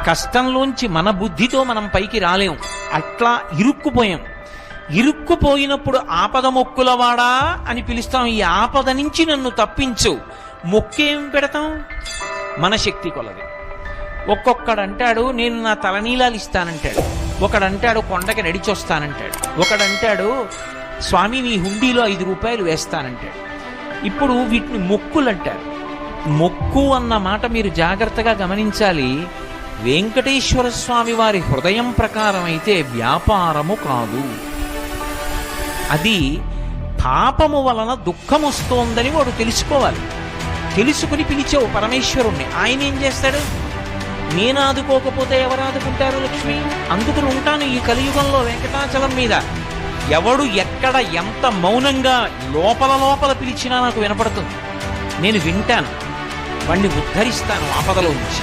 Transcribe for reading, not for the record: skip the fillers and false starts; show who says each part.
Speaker 1: కష్టంలోంచి మన బుద్ధితో మనం పైకి రాలేం. అట్లా ఇరుక్కుపోయాం. ఇరుక్కుపోయినప్పుడు ఆపద మొక్కులవాడా అని పిలుస్తాం. ఈ ఆపద నుంచి నన్ను తప్పించు. మొక్కేం పెడతాం? మన శక్తి కొలది. ఒక్కొక్కడంటాడు నేను నా తలనీలాలు ఇస్తానంటాడు, ఒకడంటాడు కొండకి నడిచొస్తానంటాడు, ఒకడంటాడు స్వామి మీ హుండీలో 5 రూపాయలు వేస్తానంటాడు. ఇప్పుడు వీటిని మొక్కులు అంటారు. మొక్కు అన్న మాట మీరు జాగ్రత్తగా గమనించాలి. వెంకటేశ్వర స్వామి వారి హృదయం ప్రకారం అయితే వ్యాపారము కాదు. అది పాపము వలన దుఃఖం వస్తోందని వాడు తెలుసుకోవాలి. తెలుసుకుని పిలిచావు పరమేశ్వరుణ్ణి. ఆయన ఏం చేస్తాడు? నేను ఆదుకోకపోతే ఎవరు ఆదుకుంటారు లక్ష్మి? అందుకని ఉంటాను ఈ కలియుగంలో వెంకటాచలం మీద. ఎవడు ఎక్కడ ఎంత మౌనంగా లోపల లోపల పిలిచినా నాకు వినపడుతుంది. నేను వింటాను, వాణ్ణి ఉద్ధరిస్తాను ఆపదలో నుంచి.